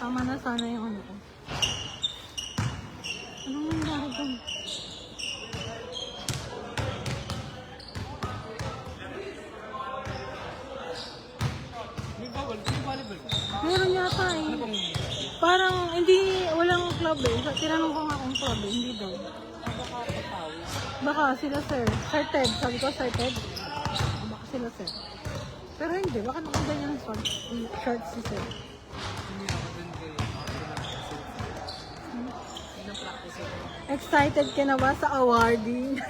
Tama na sana yung ano ko. Anong nangyari doon? Meron yata eh. Parang hindi, walang club eh. Tinanong ko nga kung club eh, hindi daw. Baka sila sir. Sir Ted, sabi ko Sir Ted. Baka sila sir. Pero hindi, baka nakaganyan ang shorts si sir. Excited ka na ba sa awarding?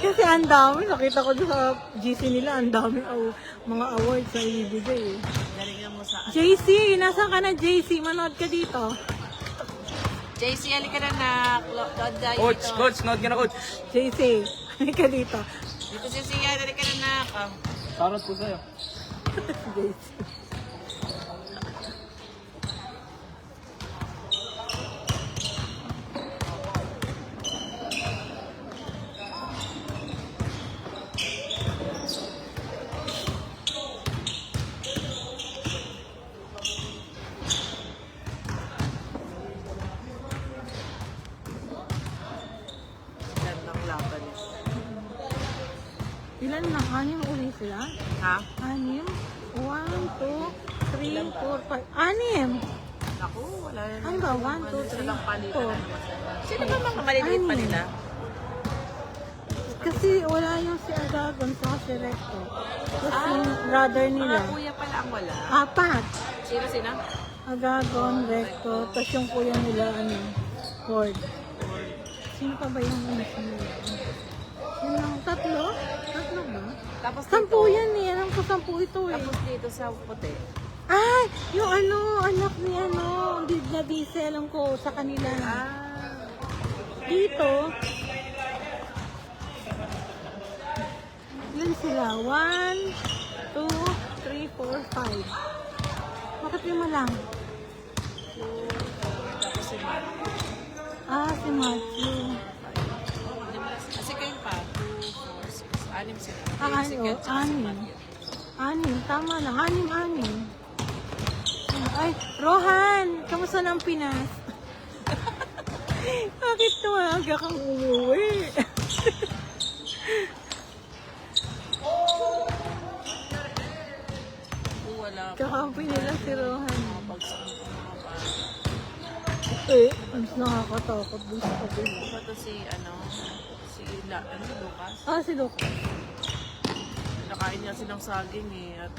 Kasi ang dami, nakita ko doon sa GC nila, ang dami mga awards na ibibigay eh. JC, nasaan ka na JC? Manood ka dito. JC, halika na na. Coach, nood ka na, coach. JC, halika dito. Dito si Siya, halika na na. Sarot po sa'yo. JC. Ilan na? 6 uli sila? Ha? 6? 1, 2, 3, 4, 5. 6! Naku, wala na. Ano ba? 1, 2, 3, 4. Sino ba mga maliliit pa nila? Kasi wala yung si Agagon sa si Recto. Tapos yung brother nila. Mga kuya pala ang wala. 4. Sino? Agagon, Recto. Tapos yung kuya nila, Ford. Sino pa ba yung Yun lang, 3? 3 ba? Tapos 10 yan eh. Alam ko 10 ito eh. Tapos dito sa puti. Ay! Yung anak ni hindi na busy, alam ko, sa kanila. Dito. Ilan sila? 1, 2, 3, 4, 5. Bakit 5 lang? Tapos si Mark. Si Matthew. Kasi kayo pa. 2, 4, 6. 6 sila. Anim. Tama lang. 6. Ay, Rohan! Kamusta na ang Pinas? Bakit tumaga kang umuwi? Wala. Kakampi nila si Rohan. Bagsak ng mga Mas nakakatakot dun sa kabila. pa. Ito si Lucas. Si Doc. Nakain niya silang saging eh. At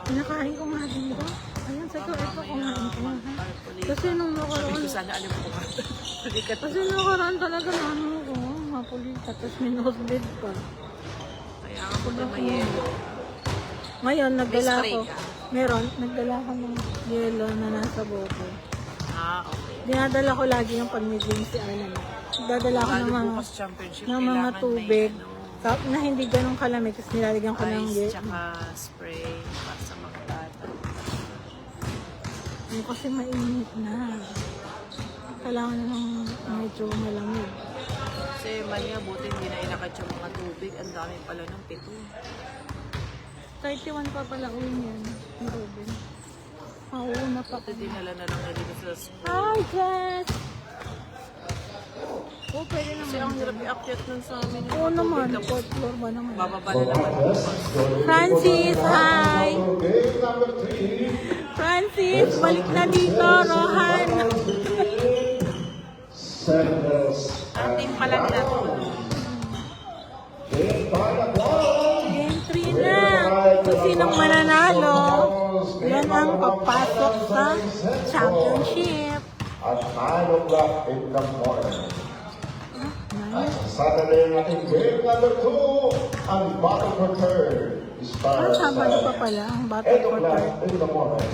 Nakain ko nga din ko. Ayun, sa ito kumain ko nga. Kasi nung nakaraan, Hindi ko sana alam ko ba. kasi nung nakaraan talaga ko, mapulita, tapos minusbid pa. Kaya nga po may yelo. Ngayon, nagdala May spray ko. ka? Meron, nagdala ko ng yelo na nasa bote. Okay. Dinadala ko lagi yung pag may game si Alan. Dadala ko ng Lalo mga, bukas championship. ng mga kailangan tubig. may, Na hindi ganun kalamig kasi nilalagyan ko ng ice, tsaka spray para sa mga bata. Kasi mainit na. Kailangan ng medyo malamig. Kasi manya, buti hindi na inakat yung mga tubig. Ang dami pala ng pito. 31 pa pala uwi niyan. Ni Ruben. Mauna pa. Ito dinala na lang nila sa Hi, Jess! Pwede Kasi naman. ang hirap i-akyat nun sa amin. yung Oo mga naman. tubig. Tapos 4th floor ba naman? bababa na naman. Francis, hi! Francis, balik na dito, Rohan! Ating pala nila to. Game 3 na! Kung sinong mananalo, yan ang papasok sa championship. At 9 o'clock in the morning. At sa Saturday natin game number 2, ang battle for third is para sa Sabado pa pala ang 8 battle for o'clock third. in the morning.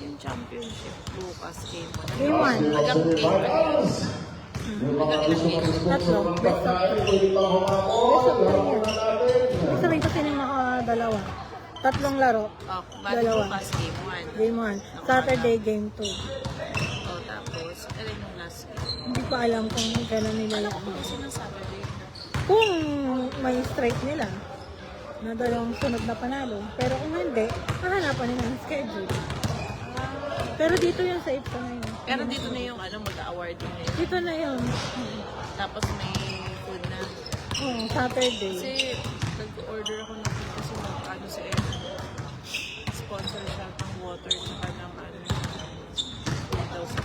Yung championship bukas game 1. Game 1. Hanggang game 1. Yung mga gusto mag-discuss Tatlo. ng Best of pagkain, 3. pwede pa humamon. Humamunan natin. Ibig sabihin kasi yung nakadalawa. 3 laro. Bago Dalawa. bukas game 1. Game 1. Saturday, game 2. Tapos, alin yung last game? Hindi pa alam kung kailan nila Alam yung ko kasi ng Saturday. kung may strike nila. na dalawang sunod na panalo. Pero kung hindi, hahanapan nila ng schedule. Pero dito yung sa IPSA na yun. Pero dito na yung mag-award na yun. Dito na yun. Tapos may food na. Saturday. Kasi nag-order ako ng food kasi ano si Ed. Sponsor siya ng water tsaka ng food daw sa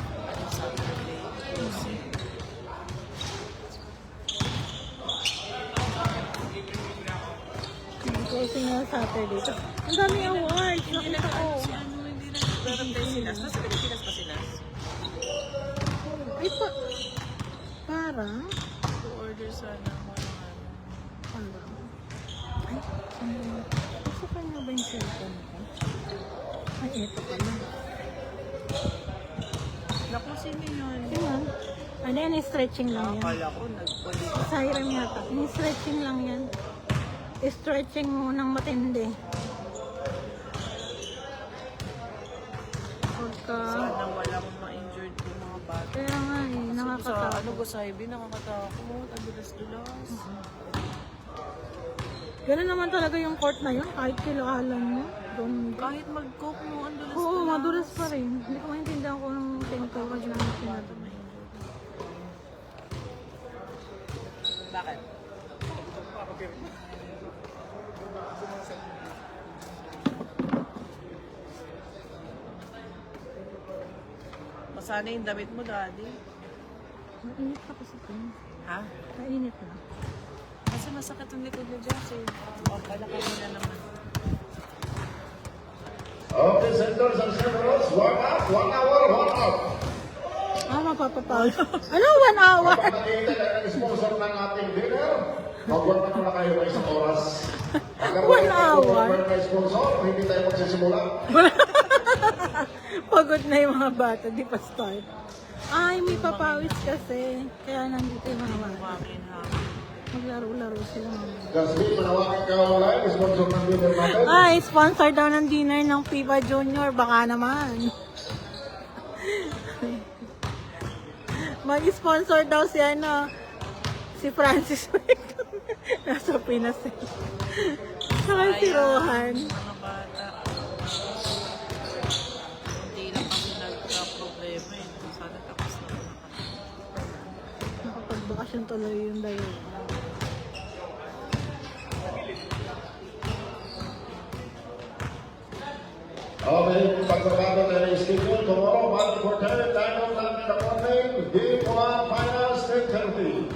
Saturday. Kasi Closing na Saturday. Ang dami awards. Nakita ko. hindi na nagdarantay sila. Sa Pilipinas pa sila. Ay, parang. To-order sana ako ng Parang. Ay, gusto ka nga ba yung cellphone ko? Ay, eto pala. Naku, sino yun? Tingnan. Ano yan? Stretching lang yan. Akala ko nagpalit. Siren yata. Stretching lang yan. Stretching mo ng matindi. Pagka... Sana walang ma-injured yung mga bata. Kaya nga eh, Sa nakakatakot. Gosaibi, nakakatakot. Ang dulas-dulas. Ganun naman talaga yung court na yun. Kahit kilahalan mo. Doon. Kahit mag-coke mo, ang dulas-dulas. Oo, madulas pa rin. Hindi ko maintindihan kung anong tinutawag na sinabi. Bakit? Masana yung damit mo, Daddy. Mainit pa kasi ito. Ha? Mainit na. Kasi masakit ang likod niya, Jesse. O, palakad mo na naman. Okay, centers and centers, warm up, 1 hour, warm up. Mapapapawal. Ano? 1 hour? Kapag nakikita na ng sponsor ng ating dinner, mag-work na muna kayo ng isang oras. Pagka 1 hour? mag-work na sponsor, hindi tayo magsisimula. Pagod na yung mga bata, di pa start. Ay, may papawis kasi. Kaya nandito yung mga bata. Kumakin ha. Maglaro-laro sila mga. Jasmine, manawagan ka online, sponsor ng dinner natin. Ay, sponsor daw ng dinner ng Piva Junior. Baka naman. Mag-sponsor daw si si Francis Bacon. Nasa Pinas eh. Saka si Rohan. Mga bata. Hindi lang kasi nagka-problema eh. Sana tapos na lang. Nakapagbakasyon tuloy yung dayo. Okay, pagbabago na yung schedule, tomorrow, Monday for 10, 9 o'clock in the morning, Game 1 Finals 10:30.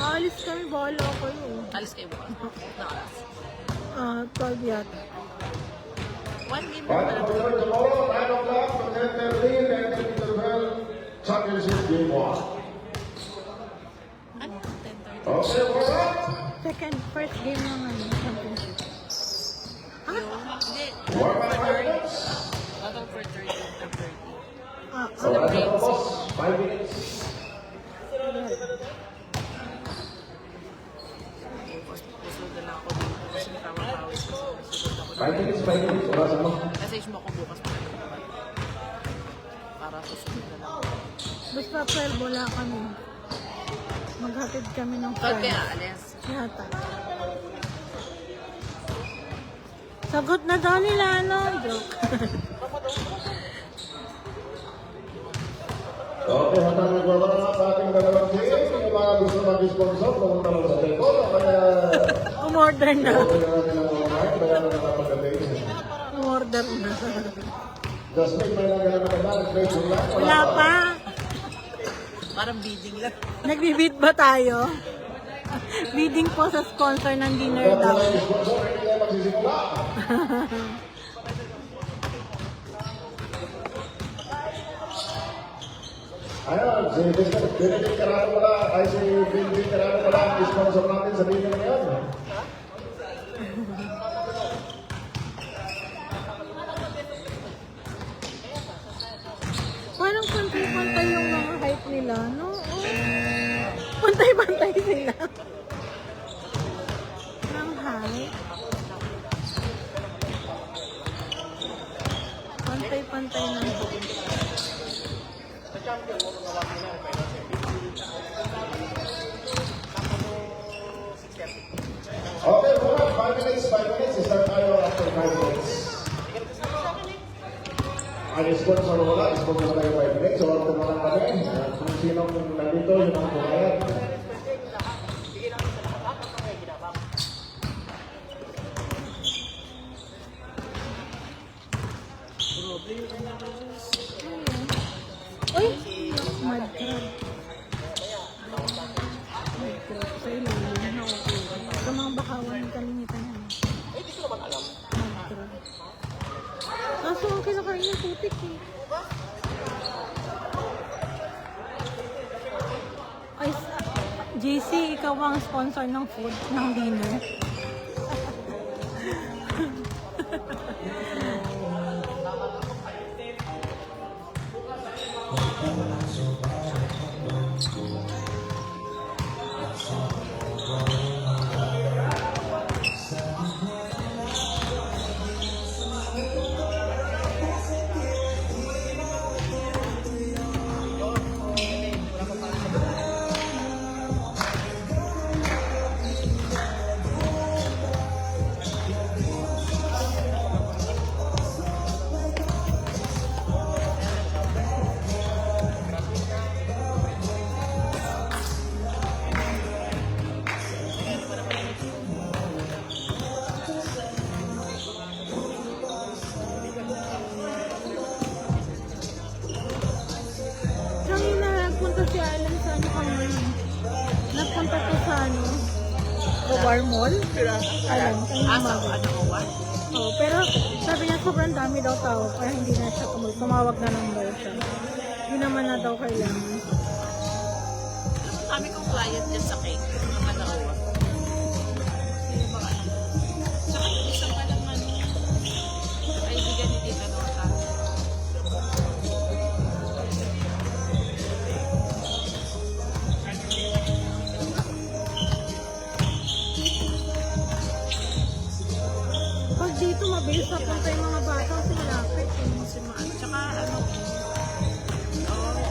Aalis kami, bahala kayo. Alis kayo bukas. Nakalas. 12 yata. One game mo Monday pala. for 10 tomorrow, 9 o'clock to 10:30, then to the 12 Championship Game 1. Ano? 10:30. Okay, what's up? First game ng championship. Hindi. Warm up 5 minutes. Battle for 30 to 30. So, that's the boss, 5 minutes. Susunod na lang ako dito kasi nakakapawis kasi susunod ako 5 minutes, 5 minutes, oras mo. Message mo ako bukas pa naman. Para susunod na lang. Basta 12 wala kami. Maghatid kami ng Tawag friends. kaya, Ales. Yata. Sagot na daw nila, Joke. Okay, hatang nagwawala na sa ating dalawang team. Yung mga gusto mag-sponsor, pumunta lang sa telepon. Kaya, Umorder na. okay na natin ang online, kaya na nakapag-gabi. Umorder na. Jasmine, may nagala na ka ba? Nag-trade lang? Wala pa. Parang bidding lang. Nagbibid ba tayo? Bidding po sa sponsor ng dinner Kaya daw. wala yung sponsor, hindi tayo magsisimula. Ayun, si Benedict Carano pala, ay si Benedict Carano pala ang sponsor natin sa video na yan. Parang pantay-pantay yung mga height nila, no? Oh. Pantay-pantay sila. Ang height. Pantay-pantay ng height. minutes, 5 minutes. Start tayo after 5 minutes. Ang sponsor wala, sponsor tayo 5 minutes. So, after na lang kami. Kung sinong nandito, yun ang bumayad. Uy! Mad crab. Mad crab. Sa ilalim. Sa mga bakawan ng kalimitan yan. Mad crab. Kaso ang kinakain ng putik eh. Ay, JC, ikaw ang sponsor ng food, ng dinner. Kanina nagpunta si Alan sa ano kami. Nagpunta ko sa ano, Cobar Mall. Alan, kanina umaga. Oo, pero sabi niya sobrang dami daw tao kaya hindi na siya tumawag na lang daw siya. Hindi naman na daw kailangan. Kami kong client dyan sa cake. Mga nauwa. Yung mga ano. Tsaka yung isang pa naman. Kaibigan ni Tita Nota. Pag dito mabilis na punta yung mga bata kasi malapit eh. Tsaka ano.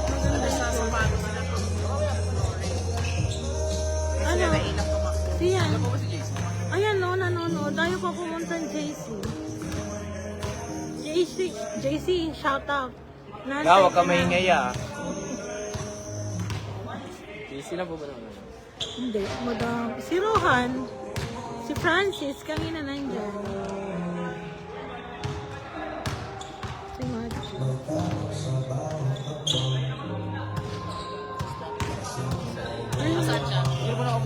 Maganda sa sapatos na ito. Ano? Sila ilang tumakbo. Siyan. Ayan no, nanonood. Ayaw pa pumunta ng JC. JC, shout out. Huwag ka maingay ah. Sino po ba naman? Hindi, madam. Si Rohan, si Francis, kanina nandyan. Si Machi. Ayun. Saan siya? Wala.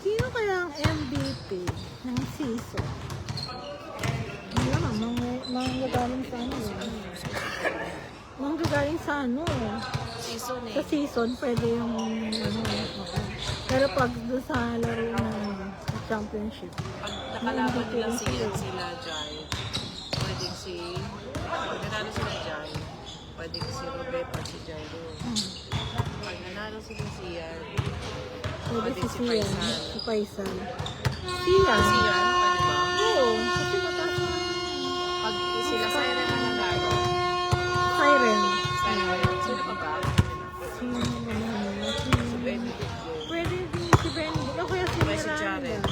Sino kaya ang MVP ng season? Wala, manggagaling sa ano. Manggagaling sa ano. Season eh. Sa season, pwede yung ano. Okay. Pero pag doon sa laro ng championship, Pag nakalaban nila sila Jai, pwede pwedeng pag nanalo sila dyan, pwedeng si Robet at si Jairo. Pag nanalo sila siyan, Pwede pwedeng si si Sian. Paisan. Si Paisan. Si Sian. Sian, pwede ba? Oo. Kasi mataas na. Pag sila Siren na nanalo, Siren. sino pa ba? Sino naman? Si Benedict yun. Pwede din si Benedict. O kaya si Pwede si Miranda. Jared.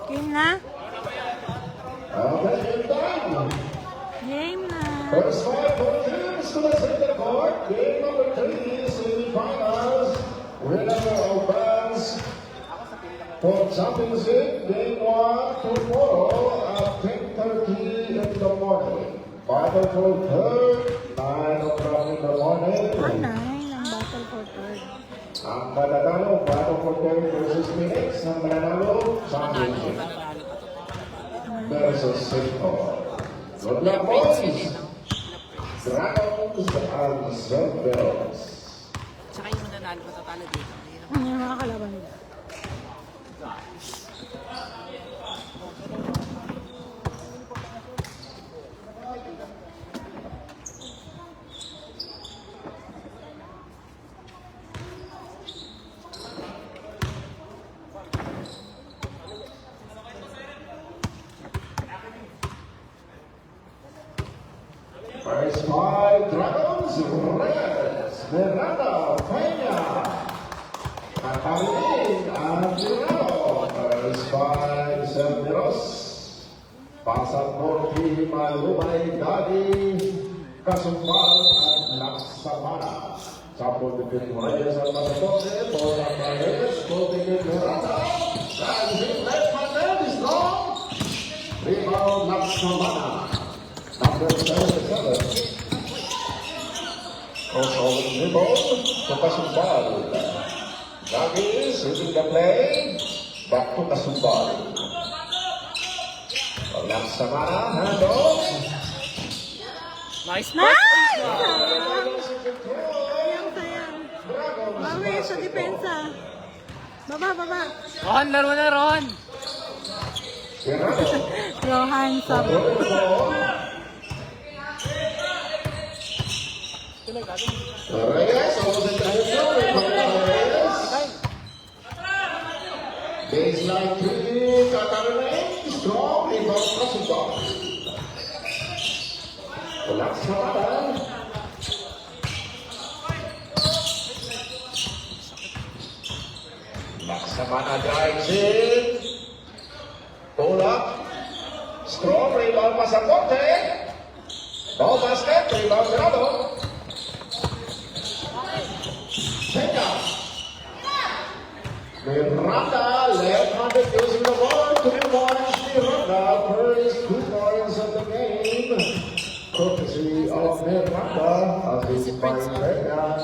Game na? Okay, game time. Game na. First five teams to the center court. Game number 3, semifinals. Winner of bands for championship. Game 1 tomorrow at 10:30 in the morning. Battle for third, 9 o'clock in the morning. 9 ang battle for third. Ang mananalo, battle for third versus Phoenix. Ang mananalo, championship versus Singapore. Good luck, boys! Dragons and Cerberus. Tsaka yung mananalo matatalo dito. Yung mga kalaban nila. First five Dragons, Reyes, Miranda, Peña, Catalin, and Tirado. First five Cerberus, Pasaporte, Malumay, Dadi, Kasumbal, and Laksamana. Sampo between Reyes and Pasaporte, Bola Reyes, Bola Miranda, and his left hand is long. Rebound Laksamana. Number 77. Crossover dribble to Kasumbal. Lagi shooting the play. Back to Kasumbal. Laksamana, handoff. Nice pass. Nice! Sayang, sayang. Bawi sa depensa. Baba, baba. Ron, laro na, Ron. Tirado. Rohan sa... Reyes, opposite Reyes. Baseline 3, Catalin, strong, rebound Kasumbal. Laksamana. Laksamana drives in. Pull up. Strong rebound Pasaporte. No basket. Rebound Tirado. Peña. Miranda left-handed using the ball. 3 points. Miranda first 2 points of the game. Courtesy of Miranda as his point Peña.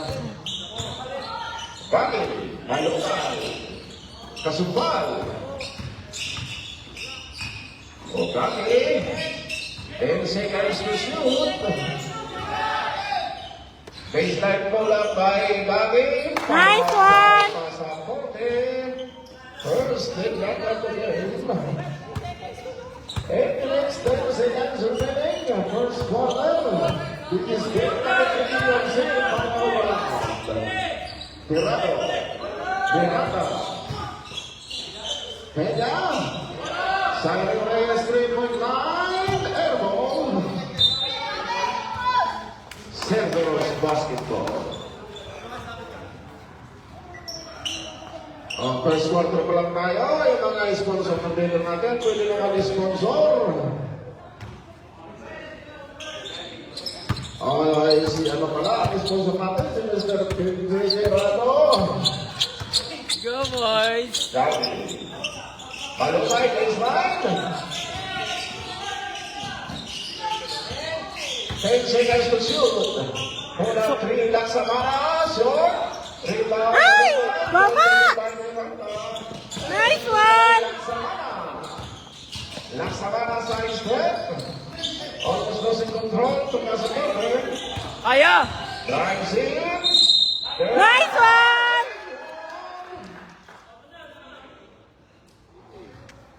Bagi. Malukay. Kasumbal. Okaki, 10 seconds to shoot. Baseline pull up by Bagi. Nice one! Pasaporte. First thing out of the game. 8 minutes, 10 seconds remaining. First quarter. It is game number 3 of semifinal round. Tirado. Miranda. Peña. Siren Reyes 3-point line, airball. Cerberus basketball. Ang first quarter pa lang tayo, yung mga sponsor ng dinner natin, pwede na kami sponsor. Ay, si ano pala, ang sponsor natin, si Mr. PJ Rado. Go, boys! Gabi. Palupay, baseline. 10 seconds to shoot. Hold up, 3 Laksamana, short. Rebound. Ay! Baba! Nice one! Laksamana side step. Almost losing control to Casator. Kaya! Drives in. Nice one!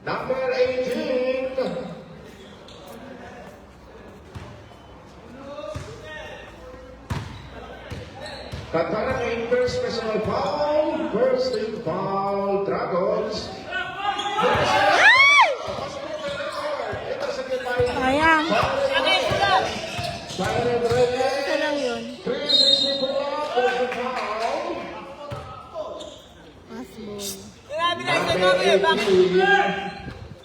Number 18. Katana in first personal foul. First team foul. Dragons. Intercepted by Sayang. Siren Reyes. Ito lang yun. 364. First foul. Pass ball. Number 18.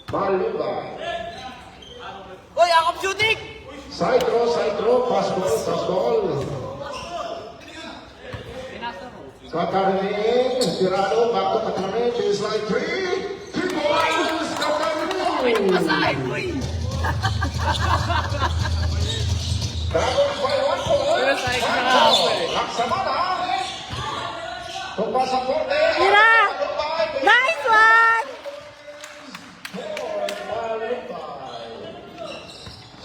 Malubay. Uy, akap shooting! Side throw, pass ball. Katarinin, tirado, back to Katarinin, baseline 3 points, Katarinin! Dragons by 1 point, Pero side na nga ako eh. Laksamana, kung pasaporte, Tira! Nice one!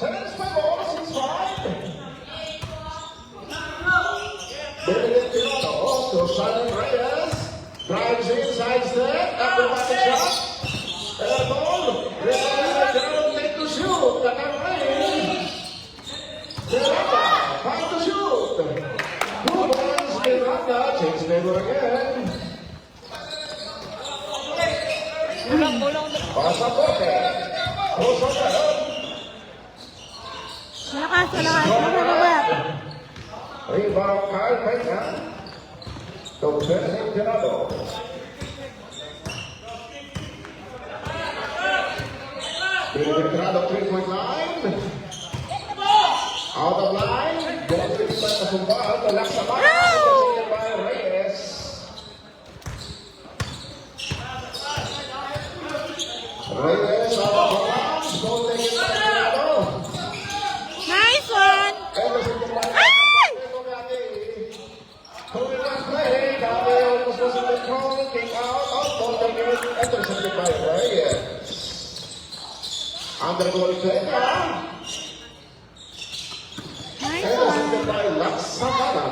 Seconds by ball, 6-5. Benedict Tirado to Siren Reyes. Drives inside step. Acrobatic shot. Air ball. Tirado take to shoot. Katarinin. Miranda. Time to shoot. 2 points. Miranda. Change favor again. Pasaporte. Osote. Malakas, malakas. Rebound Kyle Peña. To Benedict Tirado. Benedict Tirado 3-point line. Out of line. Don't be by Kasumbal. To Laksamana. Intercepted by Reyes. Reyes out of bounds. Don't take it by Tirado. Nice one! Intercepted by Ay! Intercepted by Reyes. Under goal Peña. Nice Intercepted one! by Laksamana.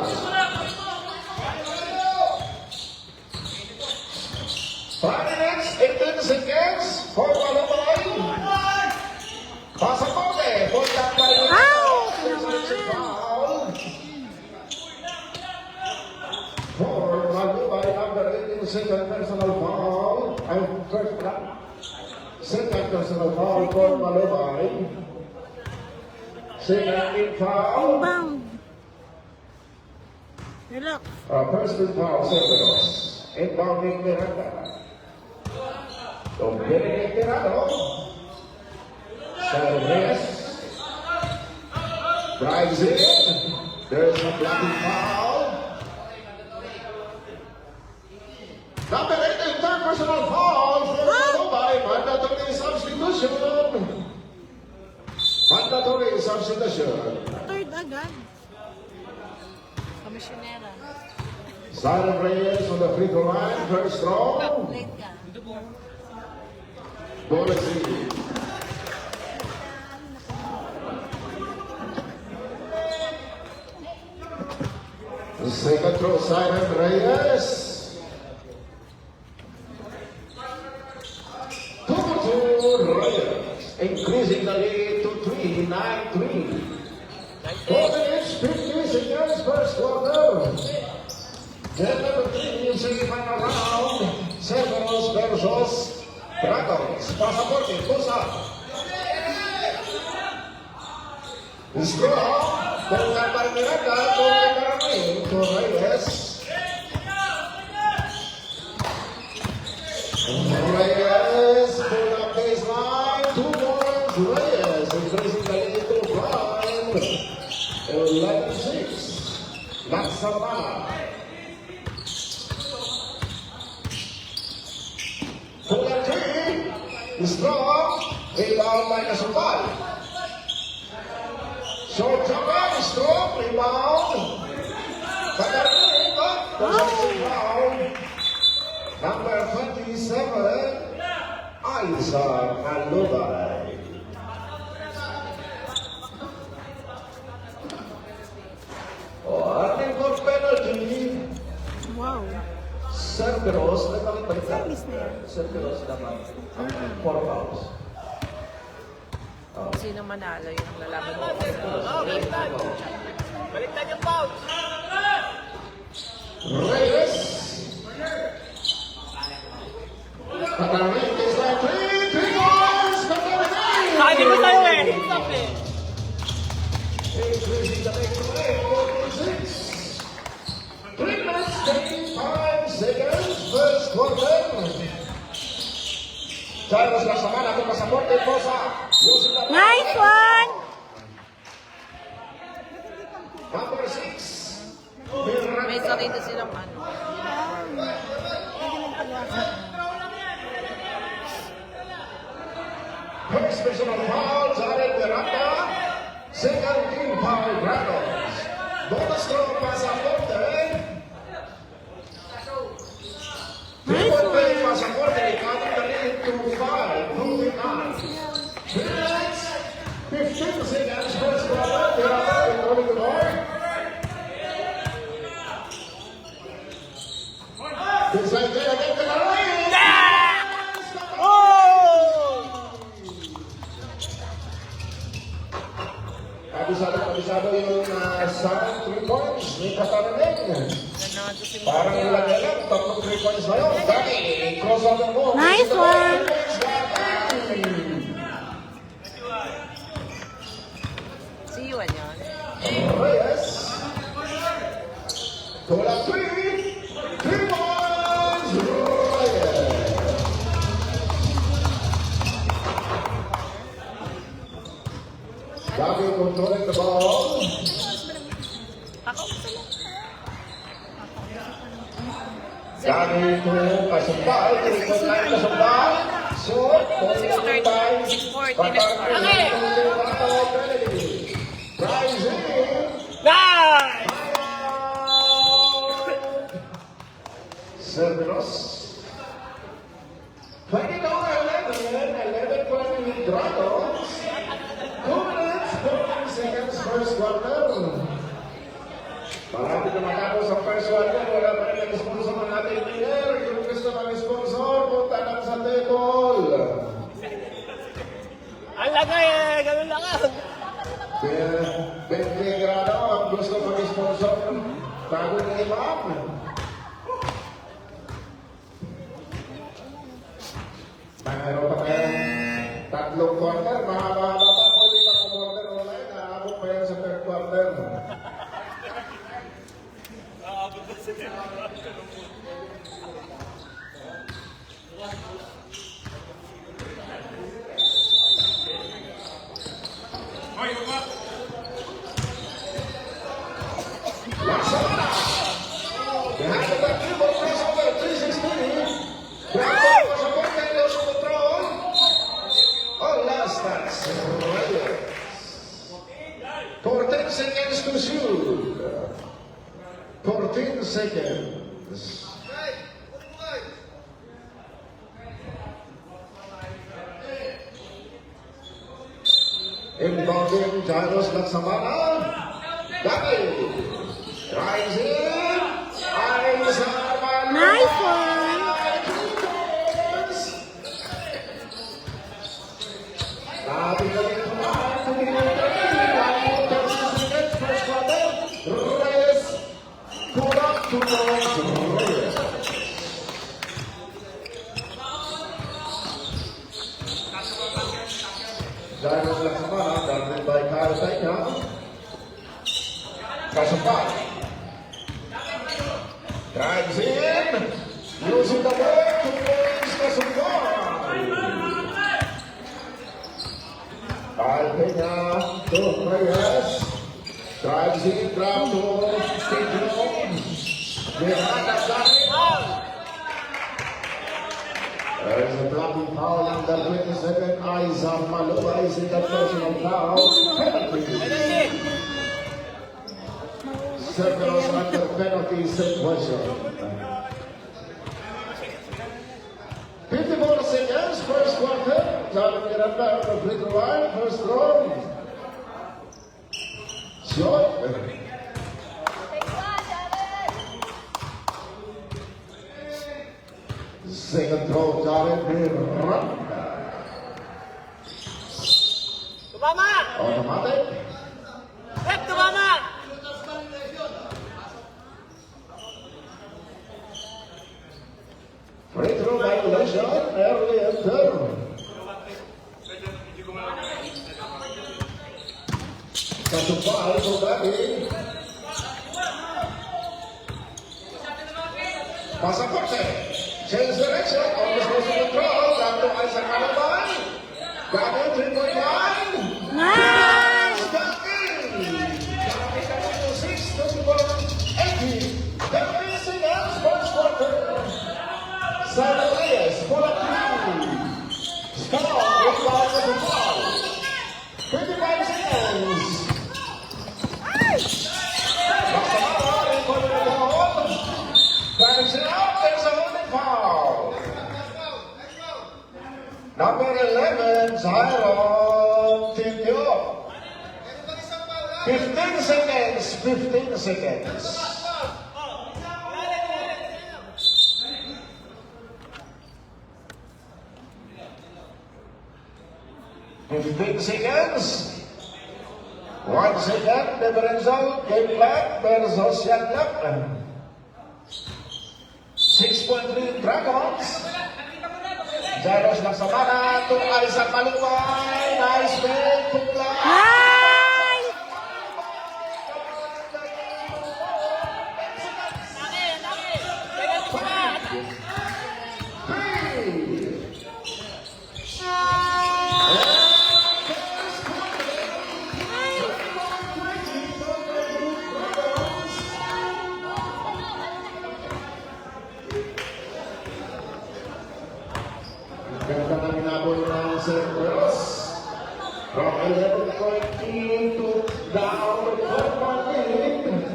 Five minutes, 18 seconds for Malubay. Pasaporte, pulled down by Ow! Foul. For Malubay, number 18, second personal foul. Second personal foul for Malubay. Second team foul. Inbound. Relax. First team foul, Cerveros. Inbounding Miranda. So, Benedict Tirado. Reyes. Drives in. There's a blocking foul. Number 18, third personal foul for Malubay. Mandatory substitution. Mandatory substitution. Third agad. Komisyonera. Siren Reyes on the free throw line. First throw. Late ka. Ball is in. Second throw, Siren Reyes. 2-2 Reyes. Increasing the lead to 3-9-3. 4 minutes, 50 seconds, first quarter. Then number 3 in semi-final round. Cerveros versus Dragons. Pasaporte, push up. Score. Tunggal by Miranda, tunggal Karamay to Reyes. Reyes, pull up baseline, 2 points. Reyes increasing the lead to 5. 11 6. Laksamana. Kulang 3. Strong. Rebound by Kasumbal. Short jumper. Strong. Rebound. Pagkaroon. Rebound. Number 27. Aiza Alubay. Ating goal penalty. Wow. Cerveros, nagpapalitan. Service na yan. Cerveros naman. 4 fouls. Sino manalo yung lalaban mo? Baliktad yung pouch! Reyes. Katarang is like 3 goals! Sabi mo sa'yo eh! Stop eh! Increasing the next play, 46. 3 minutes, 35 seconds, first quarter. Charles Laksamana con pasaporte Posa. Nice one! Number 6. May sarili silang ano. First personal foul, Jared Miranda. Second team foul, Granos. Bonus throw, pasaporte. Triple play, pasaporte. Counting the lead to 5. Moving on. 3 minutes, 15 seconds, first quarter. Miranda controlling the ball. This right there, again to the right. Kabisado yung sa 3 points ni Katarang. Nanado si Parang ilang lang, tatlong 3 points na yun. Dati, crossover mo. Nice one! Si Yuan yun. Reyes. Kulang 3. 3 points. Reyes. Gabi controlling the ball. Ako. Gabi to Kasumbal. Tripod line Kasumbal. Short. 6:30, 6:40 next quarter. Rising. Nice! Cerveros. 22-11, 11-20 with Dragons. 2 minutes, 14 seconds, first quarter. Malapit na matapos ang first quarter. Wala pa rin ang-sponsor ng ating player. Kung gusto mag-sponsor, punta lang sa table. Ang lagay eh! Ganun lang ah! Belgrado ang gusto mag-sponsor ng bagong imam. Mayroon pa kayong 3 quarter, mahaba-haba pa, pwede pa kumorder online, naabot pa yan sa 3rd quarter. Laksamana! Behind the back, dribble, crossover, 360. Bravo, pasaporte, los control. Oh, last touch. 14 seconds to shoot. 14 seconds. Inbounding Jairus Laksamana. Gabi. Drives in. Aiza Alubay. Nice one! Gabi gabi naman. First quarter. Reyes. Kulang to Reyes. Jairus Laksamana. Darwin by Kyle Taina. Kasumbal. Drives in. Using the ball. 2 points. Kasumbal. Kyle Taina to Reyes. Drives in, grab to Pedro. Miranda got it. There's a blocking foul on the 22nd. Aiza Malova is in the personal foul. Penalty. Circles under penalty situation. 54 seconds, first quarter. Jalan Miranda on the free throw line, first throw. Shot. Second throw, Jalan Miranda. Tumama! Automatic. Rep, tumama! Free throw violation, early enter. Kasupal kembali. Pasaporte. Change direction, almost goes to control. Down to Isaac Calaban. Got it, 3.9. Nice! Got in. Got it, 6 to 80. The missing ends, first quarter. Sana Reyes, bola 3. Strong, rebound to the foul. 25 seconds. Basta in corner of the ball. Times it out, there's a holding foul. Number 11, Zyron Tintio. 15 seconds, 15 seconds. 15 seconds. 1 second, differential, game clock versus shot clock. 6.3 Dragons. Jaros lang sa mana, to Isaac Maluway. Nice play, Tukla. Nice! Ganda na ginabol ng Cerveros. From 11.3 to down to 4.8.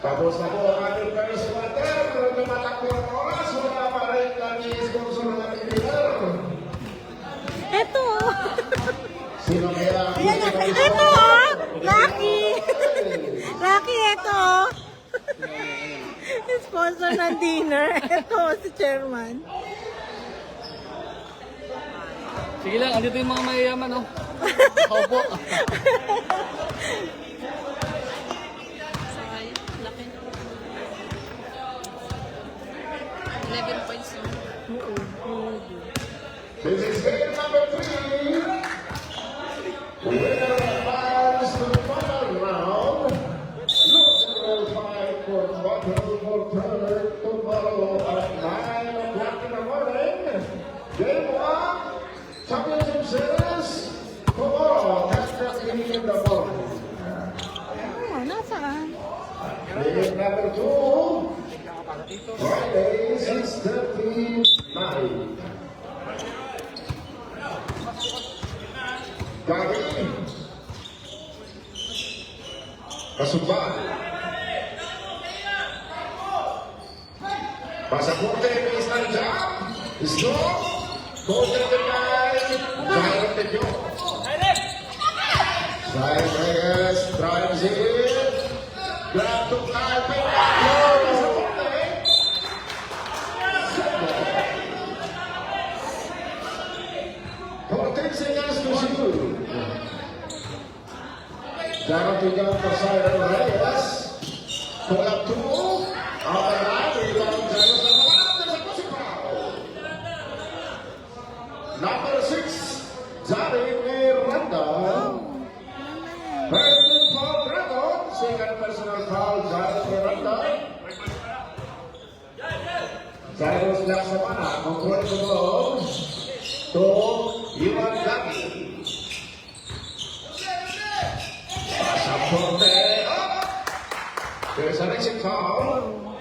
Tapos na po ang ating first quarter. Tumatakbo ang oras. Wala pa rin kami sponsor ng ating dinner. Eto! Sino kaya? Ayan na! Eto! Lucky! Lucky, eto! Sponsor ng dinner. Eto, si chairman. Sige lang, andito yung mga mayayaman, oh. Opo. Sakay, laki. 11 points yun. This is game number 3. Winner advance to the final round. Losing will fight for bottle for Turner tomorrow at 9 o'clock in the morning. Game 1, Championship Series, tomorrow, 10:30 in the morning. Oh, nasaan? Game number 2, Friday, 6:30 night. Gabi, Kasubal, Pasaporte, Ministan Jam, Stop, Coach the guy, Zion Tedyo. Zion Reyes drives in, grab to Calvin, Pasaporte. 14 seconds to shoot. Zion Tedyo for Zion Reyes. Pull up 2, out of line, rebound, Zion Number 6, Jari Miranda. Personal foul, Dragon. Second personal foul, Jari Miranda. Jairus Laksamana, control the ball. To Iwan Gagi. Pasaporte There's an exit foul.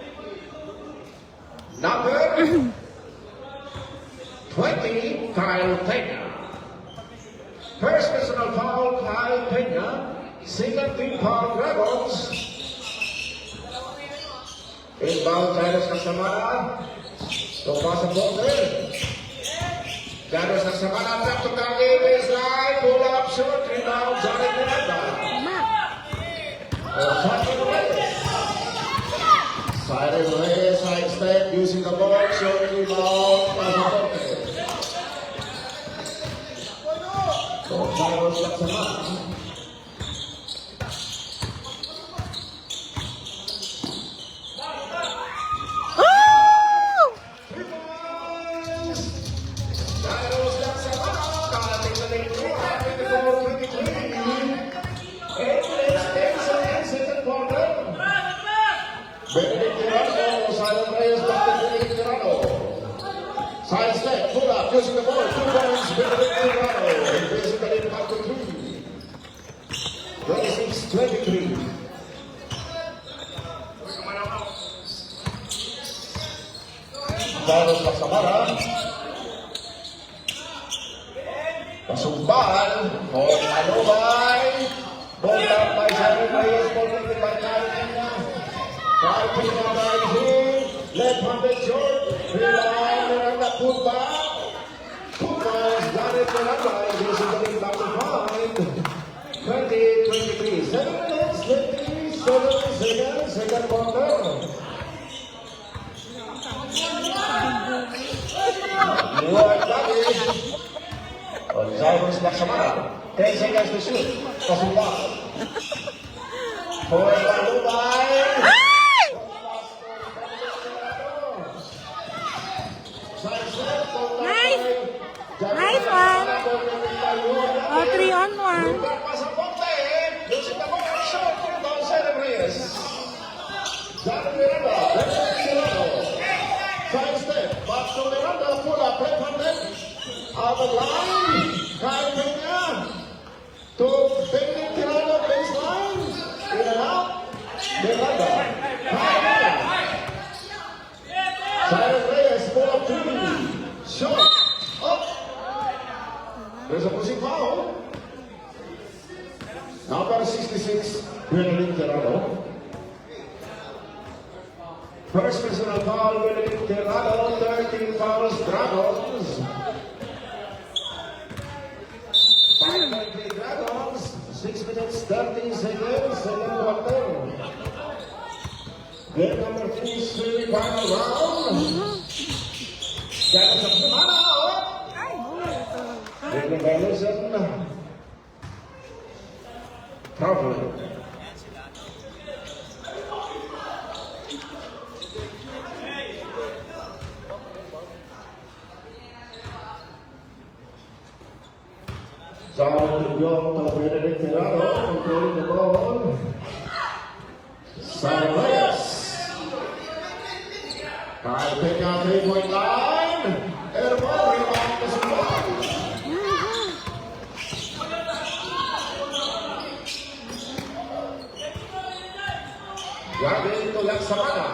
Number 20, Kyle Pena. First personal foul, Kyle Pena. Second team foul, Dragons. Inbound, Jairus Naksamana. Tumbas ang border. Jairus Naksamana, tap to target, baseline, pull up, shoot, rebound, Jared Miranda. Cyrus Reyes, side step, using the ball, showing rebound, Pasaporte. So, Jairus Naksamana. Benedict Tirano, Silent Reyes, back to Benedict Tirano. Side step, pull up, using the ball, 2 points, Benedict Tirano. Increasing the lead back to 3. 26-23. Carlos Pasamara. Pasumbal, for Alobay. Ball up by Silent Reyes, ball taken by Kyle Pena. Kyle Pena by him, left-handed shot, rebound, Miranda put back. 2 points, Jared Miranda, increasing the lead back to 5. 20-23, 7 minutes, 27 seconds, second quarter. Luar lagi. Jairus Naksamana, 10 seconds to shoot. Pasumbal. For Alubay. Nice! Nice one! Oh, 3 on 1. Pasaporte. Using the ball, shot, rebound, Jared Reyes. Jared Miranda, left-handed Tirano. Side step, back to Miranda, pull up, left-handed. Out of line, Kyle Pena. To Benedict Tirano, baseline. In and out, Miranda. Kyle Pena. Jared Reyes, pull up 3. Shot, up. There's a pushing foul. Number 66, Benedict Tirano. First personal foul, Benedict Tirano, 13 fouls, Dragons. 5-point Dragons, 6 minutes, 13 seconds, second quarter. Game number 3, semi-final round. Jairus Naksamana, David Bellison, Crawford. Sound to Benedict Tirano, controlling the ball. Silent Reyes. Kyle Pena, 3-point line. Airball, rebound, Pasumbal. Driving to Naksamana.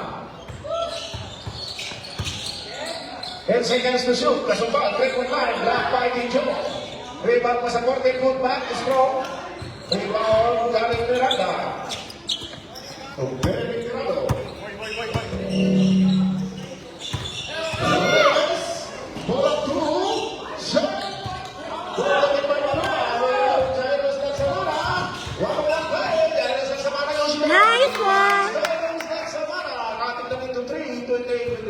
10 seconds to shoot. Pasumbal, 3-point line. Blocked by Tijo. Rebound Pasaporte, put back, strong. Rebound, Jared Miranda. To Benedict Tirano. Pull up 2. Shot. Pull up by Miranda. Jairus Naksamana. 1-1 play. Jairus Naksamana using the Nice one! Jairus Naksamana. Cutting them into 3,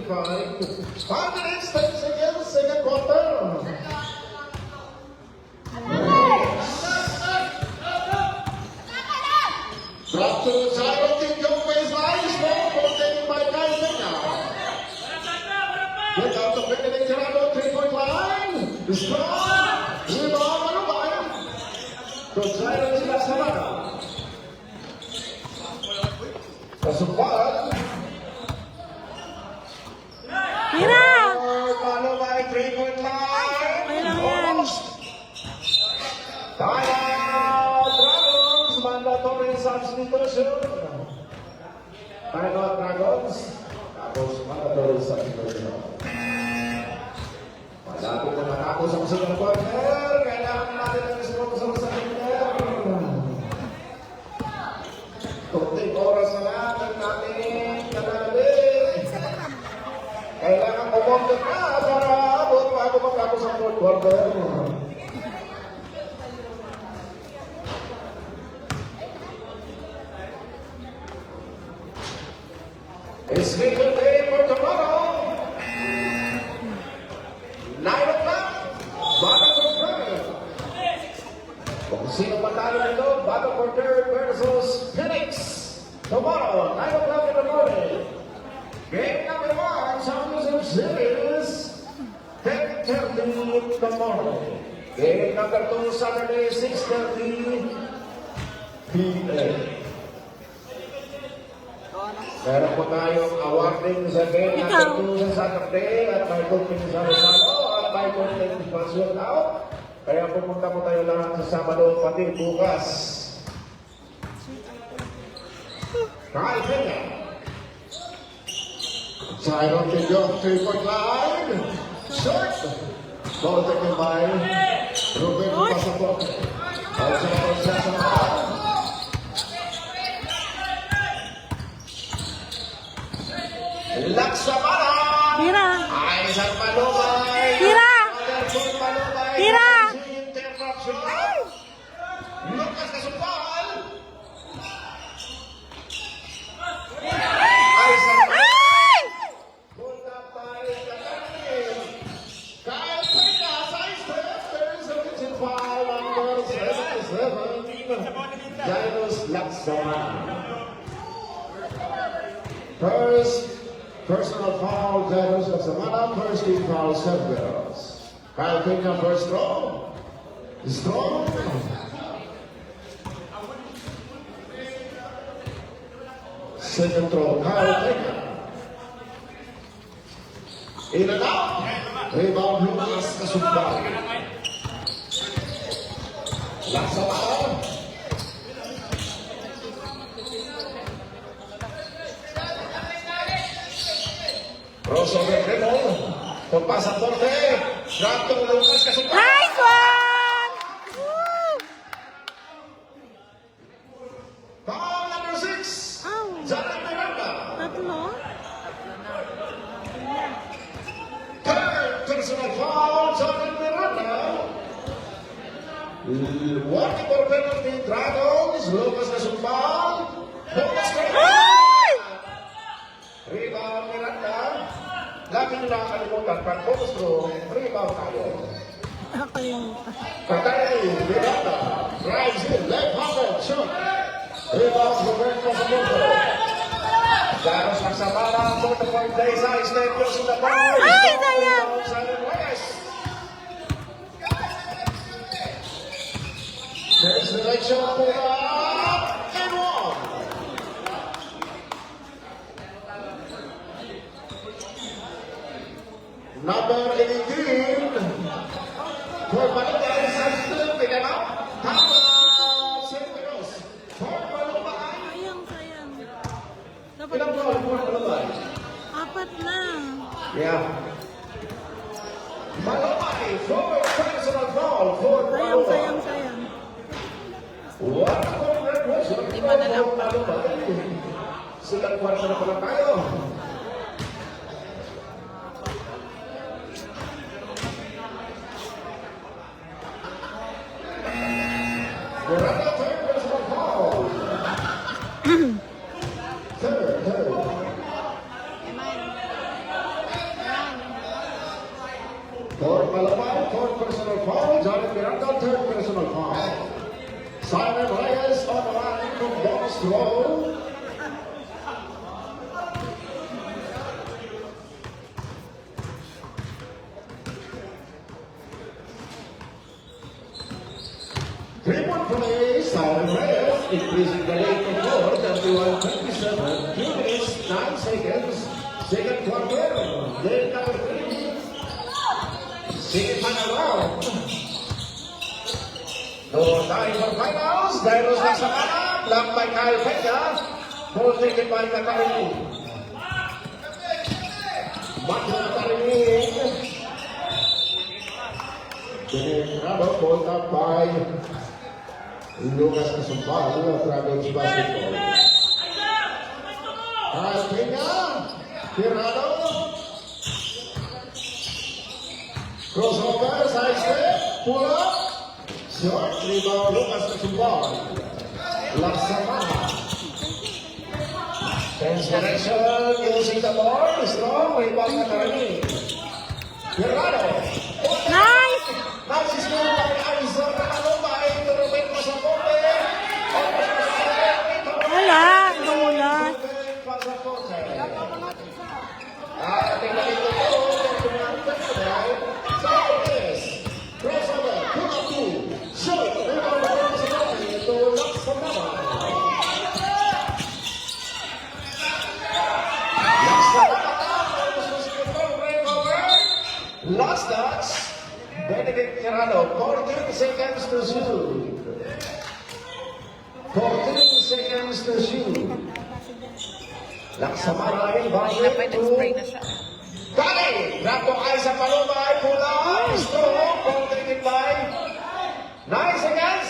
28-25. 5 minutes, 10 seconds, second quarter. Drop to the side of the young baseline, small ball taken by Kyle Pena. Get out to Benedict Tirano, 3-point line. Strong. Rebound, Alubay. To Jairus Naksamana. Pasumbal. Tira! Alubay, 3-point line. Okay lang yan. Timeout, Dragons, mandatory substitution. Tapos ang second quarter, kailangan natin ang sponsor sa kanya. Kunting oras na lang ang natin kanalin. Kailangan pumunta na para abot bago magkapos ang fourth quarter. It's legal day for tomorrow. 9 o'clock, Battle for third. Kung sino matalo nito, Battle for third versus Phoenix. Tomorrow, 9 o'clock in the morning. Game number 1, Championship Series, 10:30 tomorrow. Game number 2, Saturday, 6:30 p.m. Meron po tayong awarding sa game number 2 sa Saturday at may kunting sa Rizalo at may kunting expansion out. Kaya pumunta po tayo lahat sa Sabado pati bukas. Kyle Peña. Side on the off 3-point line. Short. Ball taken by Ruben Pasaporte. Also on Sasson. Laksamana! Tira! Ay, isang malumay! Tira! Wonderful malumay! Tira! Interruption! Lucas Casumpal! Ay, isang Ay! pull up by Katarin! Kyle Peña, size 10, there is a written foul number 77. Jairus Laksamana. First personal foul, Jairus Laksamana. First team foul, Cerveros. Kyle Peña first throw. Strong. Second throw, Kyle Peña. In and out. Rebound, Lucas Casumpal. Laksamana. Crossover dribble. Con Pasaporte. Rato Lucas Casumpal. Nice one! Woo! Foul number 6. Ow! Jared Miranda. Tatlo? Third personal foul, Jared Miranda. Working for penalty, Dragons. Lucas Casumpal. Lucas Casumpal. Ay! Rebound Miranda. Lagi nyo nakakalimutan, pag focus through, rebound tayo. Ako yung... Patay, Miranda. Drives in, left pocket, shoot. Rebound, Roberto Samundo. Jairus Laksamana, 4-point play, size, Nervios in the ball. Ay, sayang! Rebound, Simon Reyes. There's the right shot, pull up, and one. Number 18 for Malupay, Sanskrit, pick him up. Tama, Cerveros. For Malupay. Sayang, sayang. Dapat Ilang foul for Malupay? apat na. Yeah. Malupay, for personal foul for Sayang, Malupay. sayang, sayang. What a congratulations for Malupay. Silang kwarta na pala tayo. Miranda, third personal foul. Third. Fourth Malupay, fourth personal foul. Jared Miranda, third personal foul. Simon Reyes on the line from bonus throw. Three-point play, Simon Reyes, increasing the lead to 4, 31-27, 2 minutes, 9 seconds, second quarter, game number 3, semi-final round. No time for finals, Jairus Laksamana, blocked by Kyle Peña, ball taken by Katarin. Matthew Katarin, Denado, pulled up by Lucas Casumbal, Dragons basketball. Peña, Tirado, crossover, side step, pull up, short, rebound, Lucas Casumbal. Laksamana. Inspiration using the ball, strong, rebound Matarani. Tirado. Nice! Nice is going by Aizon, Aloma, ito Ruben Pasaporte. Wala, dumulas. Pasaporte. Tingnan ito po, sa Ortiz. Crossover, pull up two. Shoot, rebound Ruben Pasaporte. Ito, Laksamana. Last touch, Benedict Tirado, 14 seconds to shoot. 14 seconds to shoot. Laksamana rin, Dapat nag-spray na siya. Kali! Grab to ay sa palubay, pula, strong, contributed by 9 seconds.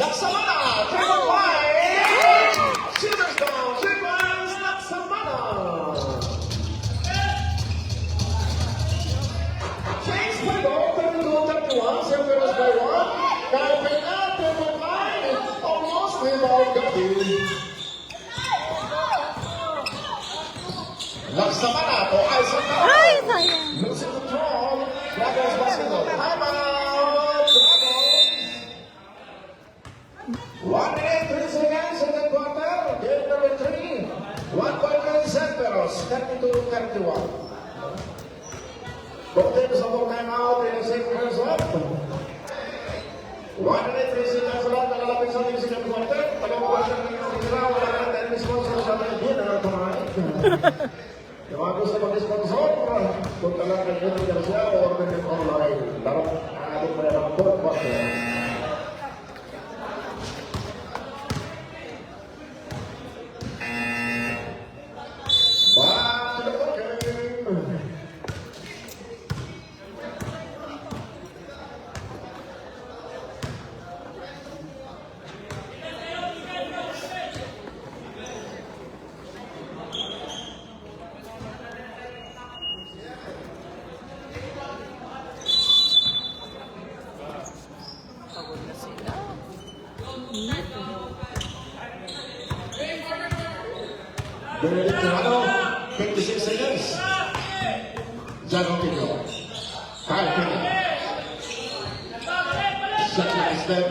Laksamana, triple wide, shooter's down, triples, Laksamana. Chase by goal, 32-31, Silveros by 1. Kyle Peña, triple wide, almost rebound Gabi. Laksamana to ay sa Ay, sayang. losing control. Dragons basketball. Timeout. Dragons. 1 minute, 3 seconds, second quarter. Game number 3. 1 point win Silveros. 32-31. Both teams are for timeout. In the same hands up. 1 minute, 3 seconds lang. Nakalapit sa ating second quarter. Tagang quarter na yung sila. Wala na tayo sponsor sa ating dinner tonight. Yung mga gusto mag-sponsor, punta lang kay Jimmy Garcia o order yung online. Darap ang ating mayroong fourth quarter. Back to the ball game. Pagod na sila. Benedict Tirado, 56 seconds. Jago Pino. Kyle Pino. Shot clock is them.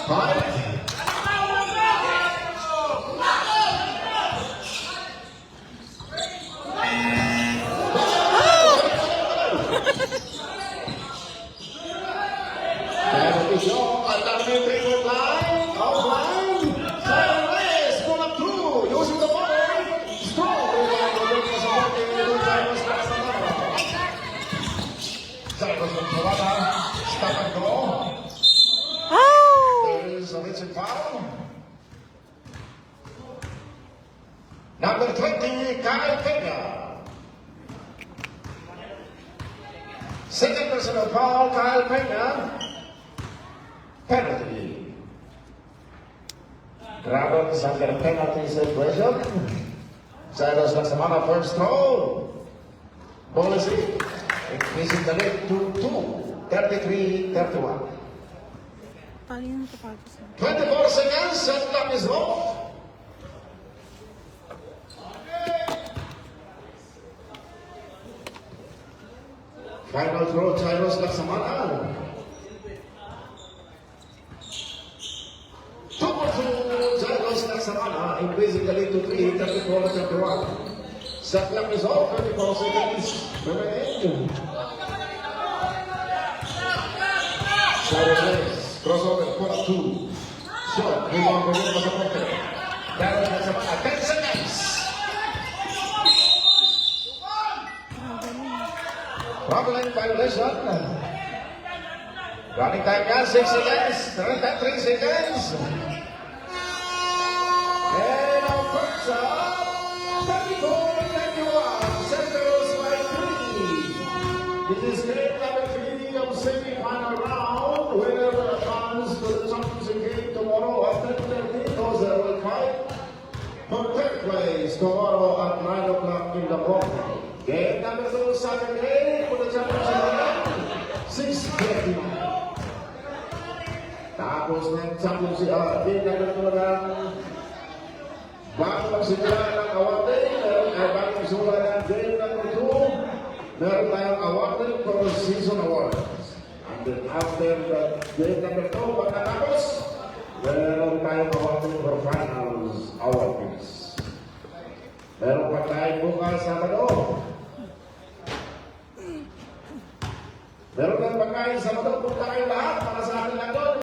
5. Pero Pino, at ang may three-point line, outline. Sideways, pull up through, using the ball. Strong, rebound, Rodolfo Pasaporte, Dragons Laksamana. Dragons Laksamana, stop and go. Oh! There is a missing foul. Number 20, Kyle Peña. Second personal foul, Kyle Peña. Penalty. Dragons under penalty situation. Dragons Laksamana first throw. Ball is in. Increasing the lead to 2, 33-31. Paano yung sapatos na? 24 seconds, shot clock is off. Final throw, Dragons Laksamana. 2-2, Dragons Laksamana, increasing the lead to 3, 34-31. Shot clock is off, 24 seconds remain. Dragons, crossover, pull up 2. Shot, rebound, Rodolfo Pasaporte. Dragons Laksamana, 10 seconds. Traveling violation. Running time yan, 6 seconds. Running time, 3 seconds. And our first up, 34-21. Centers by 3. tomorrow at 9 o'clock in the morning. Game number 2 Saturday for the championship, 6:30. Tapos ng championship, game number 2 ng bago magsimula ng awarding, bago magsimula ng game number 2, meron tayong awarding for season awards. And then after the game number 2, pagkatapos, meron tayong awarding for finals awards. Meron pa tayong bukas sa Sabado,